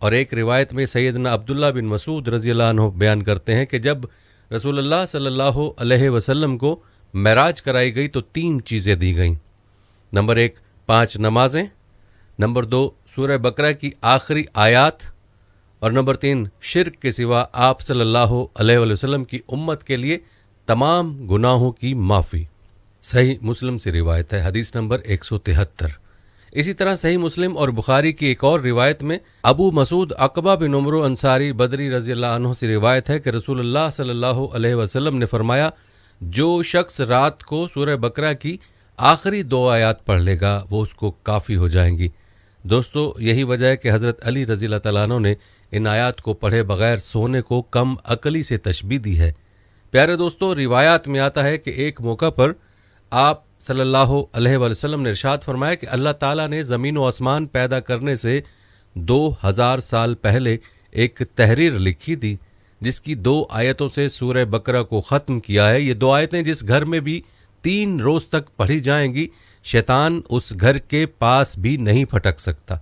اور ایک روایت میں سیدنا عبداللہ بن مسعود رضی اللہ عنہ بیان کرتے ہیں کہ جب رسول اللہ صلی اللہ علیہ وسلم کو معراج کرائی گئی تو 3 چیزیں دی گئیں۔ نمبر 1 5 نمازیں، نمبر 2 سورہ بقرہ کی آخری آیات، اور نمبر 3 شرک کے سوا آپ صلی اللہ علیہ وسلم کی امت کے لیے تمام گناہوں کی معافی۔ صحیح مسلم سے روایت ہے، حدیث نمبر 173۔ اسی طرح صحیح مسلم اور بخاری کی ایک اور روایت میں ابو مسعود عقبہ بن عمرو انصاری بدری رضی اللہ عنہ سے روایت ہے کہ رسول اللہ صلی اللہ علیہ وسلم نے فرمایا، جو شخص رات کو سورہ بقرہ کی آخری 2 آیات پڑھ لے گا وہ اس کو کافی ہو جائیں گی۔ دوستو، یہی وجہ ہے کہ حضرت علی رضی اللہ تعالیٰ عنہ نے ان آیات کو پڑھے بغیر سونے کو کم عقلی سے تشبیہ دی ہے۔ پیارے دوستو، روایات میں آتا ہے کہ ایک موقع پر آپ صلی اللہ علیہ وسلم نے ارشاد فرمایا کہ اللہ تعالیٰ نے زمین و آسمان پیدا کرنے سے 2000 سال پہلے ایک تحریر لکھی تھی جس کی 2 آیتوں سے سورہ بقرہ کو ختم کیا ہے۔ یہ 2 آیتیں جس گھر میں بھی 3 روز تک پڑھی جائیں گی، شیطان اس گھر کے پاس بھی نہیں پھٹک سکتا۔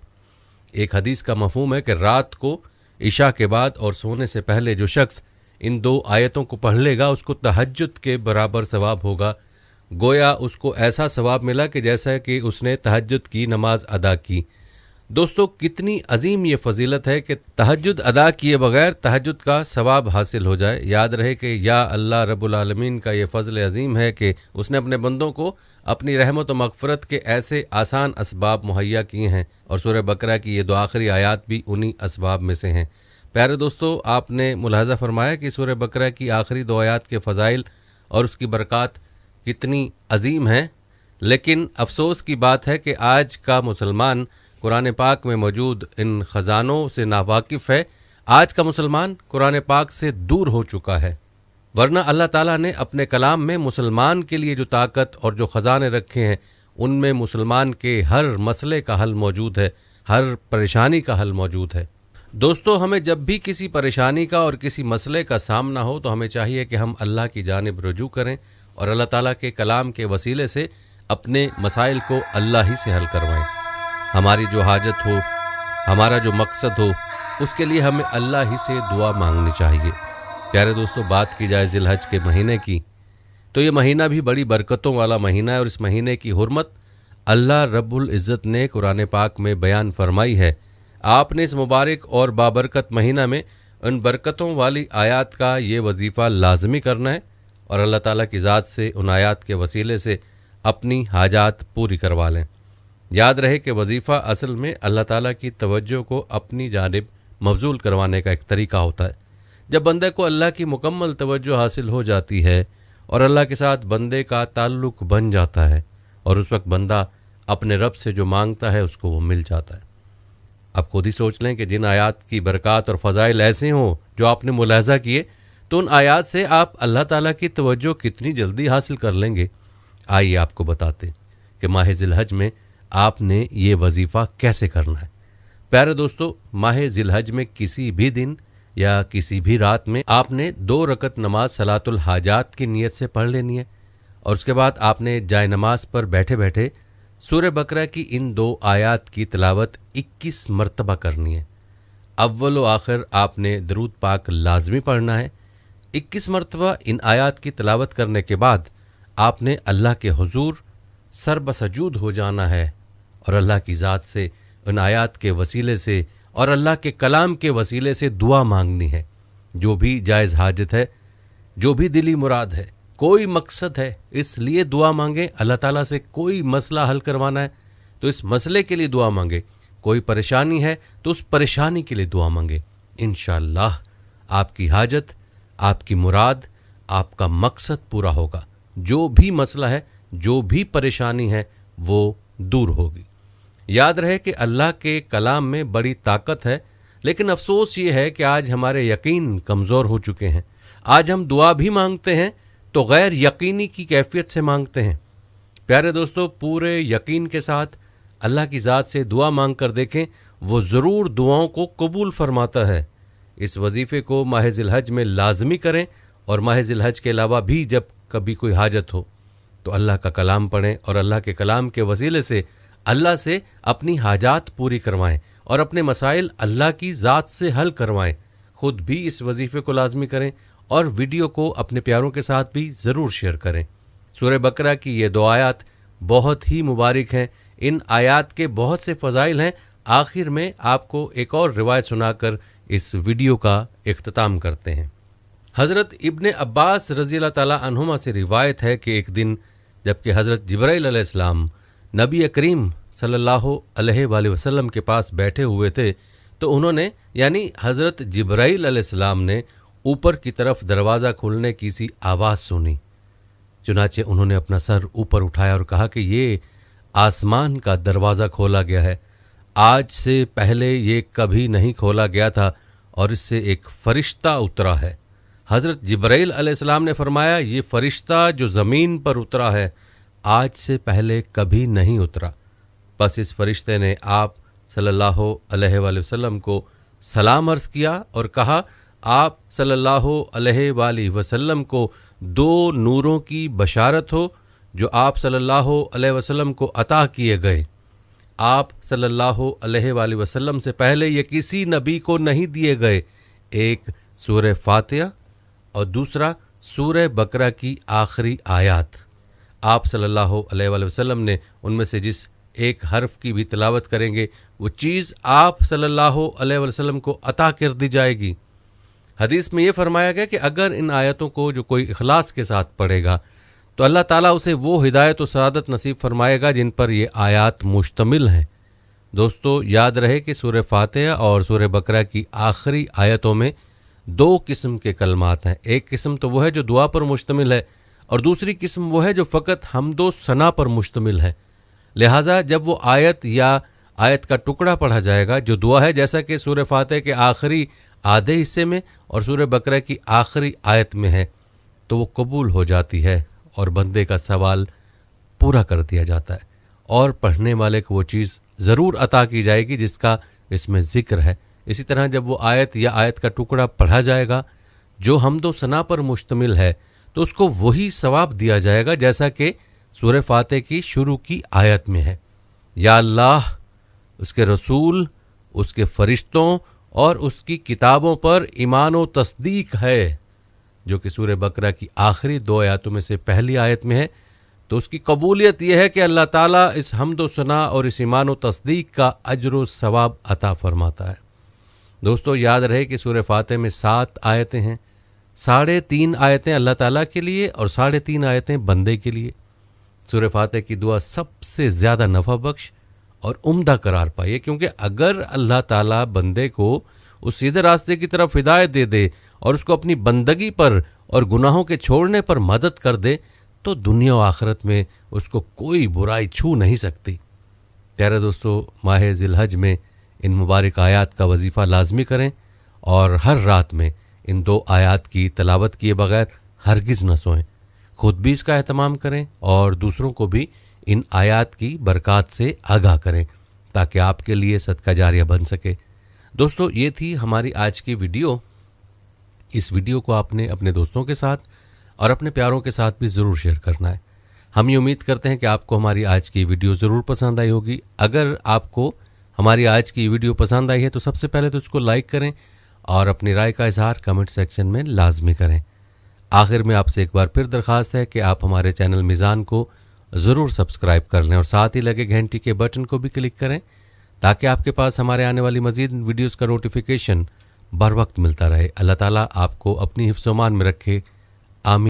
ایک حدیث کا مفہوم ہے کہ رات کو عشاء کے بعد اور سونے سے پہلے جو شخص ان 2 آیتوں کو پڑھ لے گا اس کو تہجد کے برابر ثواب ہوگا، گویا اس کو ایسا ثواب ملا کہ جیسا کہ اس نے تہجد کی نماز ادا کی۔ دوستو، کتنی عظیم یہ فضیلت ہے کہ تہجد ادا کیے بغیر تہجد کا ثواب حاصل ہو جائے۔ یاد رہے کہ یا اللہ رب العالمین کا یہ فضل عظیم ہے کہ اس نے اپنے بندوں کو اپنی رحمت و مغفرت کے ایسے آسان اسباب مہیا کیے ہیں، اور سورہ بقرہ کی یہ 2 آخری آیات بھی انہی اسباب میں سے ہیں۔ پیارے دوستو، آپ نے ملاحظہ فرمایا کہ سورہ بقرہ کی آخری 2 آیات کے فضائل اور اس کی برکات کتنی عظیم ہیں، لیکن افسوس کی بات ہے کہ آج کا مسلمان قرآن پاک میں موجود ان خزانوں سے ناواقف ہے۔ آج کا مسلمان قرآن پاک سے دور ہو چکا ہے، ورنہ اللہ تعالیٰ نے اپنے کلام میں مسلمان کے لیے جو طاقت اور جو خزانے رکھے ہیں ان میں مسلمان کے ہر مسئلے کا حل موجود ہے، ہر پریشانی کا حل موجود ہے۔ دوستو، ہمیں جب بھی کسی پریشانی کا اور کسی مسئلے کا سامنا ہو تو ہمیں چاہیے کہ ہم اللہ کی جانب رجوع کریں اور اللہ تعالیٰ کے کلام کے وسیلے سے اپنے مسائل کو اللہ ہی سے حل کروائیں۔ ہماری جو حاجت ہو، ہمارا جو مقصد ہو، اس کے لیے ہمیں اللہ ہی سے دعا مانگنی چاہیے۔ پیارے دوستو، بات کی جائے ذی الحج کے مہینے کی تو یہ مہینہ بھی بڑی برکتوں والا مہینہ ہے، اور اس مہینے کی حرمت اللہ رب العزت نے قرآن پاک میں بیان فرمائی ہے۔ آپ نے اس مبارک اور بابرکت مہینہ میں ان برکتوں والی آیات کا یہ وظیفہ لازمی کرنا ہے اور اللہ تعالیٰ کی ذات سے ان آیات کے وسیلے سے اپنی حاجات پوری کروا لیں۔ یاد رہے کہ وظیفہ اصل میں اللہ تعالیٰ کی توجہ کو اپنی جانب مبذول کروانے کا ایک طریقہ ہوتا ہے۔ جب بندے کو اللہ کی مکمل توجہ حاصل ہو جاتی ہے اور اللہ کے ساتھ بندے کا تعلق بن جاتا ہے، اور اس وقت بندہ اپنے رب سے جو مانگتا ہے اس کو وہ مل جاتا ہے۔ اب خود ہی سوچ لیں کہ جن آیات کی برکات اور فضائل ایسے ہوں جو آپ نے ملاحظہ کیے تو ان آیات سے آپ اللہ تعالیٰ کی توجہ کتنی جلدی حاصل کر لیں گے۔ آئیے آپ کو بتاتے کہ ماہ ذی الحج میں آپ نے یہ وظیفہ کیسے کرنا ہے۔ پیارے دوستو، ماہ ذی الحج میں کسی بھی دن یا کسی بھی رات میں آپ نے 2 رکعت نماز صلاۃ الحاجات کی نیت سے پڑھ لینی ہے، اور اس کے بعد آپ نے جائے نماز پر بیٹھے بیٹھے سورہ بقرہ کی ان 2 آیات کی تلاوت 21 مرتبہ کرنی ہے۔ اول و آخر آپ نے درود پاک لازمی پڑھنا ہے۔ 21 مرتبہ ان آیات کی تلاوت کرنے کے بعد آپ نے اللہ کے حضور سر بسجود ہو جانا ہے اور اللہ کی ذات سے ان آیات کے وسیلے سے اور اللہ کے کلام کے وسیلے سے دعا مانگنی ہے۔ جو بھی جائز حاجت ہے، جو بھی دلی مراد ہے، کوئی مقصد ہے، اس لیے دعا مانگیں۔ اللہ تعالیٰ سے کوئی مسئلہ حل کروانا ہے تو اس مسئلے کے لیے دعا مانگیں، کوئی پریشانی ہے تو اس پریشانی کے لیے دعا مانگیں۔ انشاءاللہ آپ کی حاجت، آپ کی مراد، آپ کا مقصد پورا ہوگا۔ جو بھی مسئلہ ہے، جو بھی پریشانی ہے، وہ دور ہوگی۔ یاد رہے کہ اللہ کے کلام میں بڑی طاقت ہے، لیکن افسوس یہ ہے کہ آج ہمارے یقین کمزور ہو چکے ہیں۔ آج ہم دعا بھی مانگتے ہیں تو غیر یقینی کی کیفیت سے مانگتے ہیں۔ پیارے دوستو، پورے یقین کے ساتھ اللہ کی ذات سے دعا مانگ کر دیکھیں، وہ ضرور دعاؤں کو قبول فرماتا ہے۔ اس وظیفے کو ماہ ذی الحج میں لازمی کریں، اور ماہ ذی الحج کے علاوہ بھی جب کبھی کوئی حاجت ہو تو اللہ کا کلام پڑھیں اور اللہ کے کلام کے وسیلے سے اللہ سے اپنی حاجات پوری کروائیں اور اپنے مسائل اللہ کی ذات سے حل کروائیں۔ خود بھی اس وظیفے کو لازمی کریں اور ویڈیو کو اپنے پیاروں کے ساتھ بھی ضرور شیئر کریں۔ سورہ بقرہ کی یہ 2 آیات بہت ہی مبارک ہیں۔ ان آیات کے بہت سے فضائل ہیں۔ آخر میں آپ کو ایک اور روایت سنا کر اس ویڈیو کا اختتام کرتے ہیں۔ حضرت ابن عباس رضی اللہ تعالیٰ عنہما سے روایت ہے کہ ایک دن جب کہ حضرت جبرائیل علیہ السلام نبی کریم صلی اللہ علیہ وآلہ وسلم کے پاس بیٹھے ہوئے تھے تو انہوں نے یعنی حضرت جبرائیل علیہ السلام نے اوپر کی طرف دروازہ کھلنے کی سی آواز سنی۔ چنانچہ انہوں نے اپنا سر اوپر اٹھایا اور کہا کہ یہ آسمان کا دروازہ کھولا گیا ہے، آج سے پہلے یہ کبھی نہیں کھولا گیا تھا اور اس سے ایک فرشتہ اترا ہے۔ حضرت جبرائیل علیہ السلام نے فرمایا یہ فرشتہ جو زمین پر اترا ہے آج سے پہلے کبھی نہیں اترا۔ بس اس فرشتے نے آپ صلی اللہ علیہ وآلہ وسلم کو سلام عرض کیا اور کہا آپ صلی اللہ علیہ وآلہ وسلم کو 2 نوروں کی بشارت ہو جو آپ صلی اللہ علیہ وسلم کو عطا کیے گئے۔ آپ صلی اللہ علیہ وآلہ وسلم سے پہلے یہ کسی نبی کو نہیں دیے گئے، ایک سورہ فاتحہ اور دوسرا سورہ بقرہ کی آخری آیات۔ آپ صلی اللہ علیہ وآلہ وسلم نے ان میں سے جس ایک حرف کی بھی تلاوت کریں گے وہ چیز آپ صلی اللہ علیہ وآلہ وسلم کو عطا کر دی جائے گی۔ حدیث میں یہ فرمایا گیا کہ اگر ان آیتوں کو جو کوئی اخلاص کے ساتھ پڑھے گا تو اللہ تعالیٰ اسے وہ ہدایت و سعادت نصیب فرمائے گا جن پر یہ آیات مشتمل ہیں۔ دوستو یاد رہے کہ سورہ فاتحہ اور سورہ بقرہ کی آخری آیتوں میں 2 قسم کے کلمات ہیں۔ ایک قسم تو وہ ہے جو دعا پر مشتمل ہے اور دوسری قسم وہ ہے جو فقط حمد و ثنا پر مشتمل ہے۔ لہٰذا جب وہ آیت یا آیت کا ٹکڑا پڑھا جائے گا جو دعا ہے، جیسا کہ سورہ فاتحہ کے آخری آدھے حصے میں اور سورہ بقرہ کی آخری آیت میں ہے، تو وہ قبول ہو جاتی ہے اور بندے کا سوال پورا کر دیا جاتا ہے اور پڑھنے والے کو وہ چیز ضرور عطا کی جائے گی جس کا اس میں ذکر ہے۔ اسی طرح جب وہ آیت یا آیت کا ٹکڑا پڑھا جائے گا جو حمد و ثنا پر مشتمل ہے تو اس کو وہی ثواب دیا جائے گا جیسا کہ سورہ فاتحہ کی شروع کی آیت میں ہے۔ یا اللہ، اس کے رسول، اس کے فرشتوں اور اس کی کتابوں پر ایمان و تصدیق ہے، جو کہ سورہ بقرہ کی آخری 2 آیاتوں میں سے پہلی آیت میں ہے، تو اس کی قبولیت یہ ہے کہ اللہ تعالیٰ اس حمد و ثنا اور اس ایمان و تصدیق کا اجر و ثواب عطا فرماتا ہے۔ دوستو یاد رہے کہ سورہ فاتحہ میں 7 آیتیں ہیں، 3.5 آیتیں اللہ تعالیٰ کے لیے اور 3.5 آیتیں بندے کے لیے۔ سورہ فاتحہ کی دعا سب سے زیادہ نفع بخش اور عمدہ قرار پائے، کیونکہ اگر اللہ تعالیٰ بندے کو اس سیدھے راستے کی طرف ہدایت دے دے اور اس کو اپنی بندگی پر اور گناہوں کے چھوڑنے پر مدد کر دے تو دنیا و آخرت میں اس کو کوئی برائی چھو نہیں سکتی۔ پیارے دوستو، ماہ ذی الحج میں ان مبارک آیات کا وظیفہ لازمی کریں اور ہر رات میں ان 2 آیات کی تلاوت کیے بغیر ہرگز نہ سوئیں۔ خود بھی اس کا اہتمام کریں اور دوسروں کو بھی ان آیات کی برکات سے آگاہ کریں تاکہ آپ کے لیے صدقہ جاریہ بن سکے۔ دوستو یہ تھی ہماری آج کی ویڈیو۔ اس ویڈیو کو آپ نے اپنے دوستوں کے ساتھ اور اپنے پیاروں کے ساتھ بھی ضرور شیئر کرنا ہے۔ ہم یہ امید کرتے ہیں کہ آپ کو ہماری آج کی ویڈیو ضرور پسند آئی ہوگی۔ اگر آپ کو ہماری آج کی ویڈیو پسند آئی ہے تو سب سے پہلے تو اس کو لائک کریں اور اپنی رائے کا اظہار کمنٹ سیکشن میں لازمی کریں۔ آخر میں آپ سے ایک بار پھر درخواست ہے کہ آپ ہمارے چینل میزان کو ضرور سبسکرائب کر لیں اور ساتھ ہی لگے گھنٹی کے بٹن کو بھی کلک کریں تاکہ آپ کے پاس ہمارے آنے والی مزید ویڈیوز کا نوٹیفیکیشن بر وقت ملتا رہے۔ اللہ تعالیٰ آپ کو اپنی حفظ و امان میں رکھے۔ آمین۔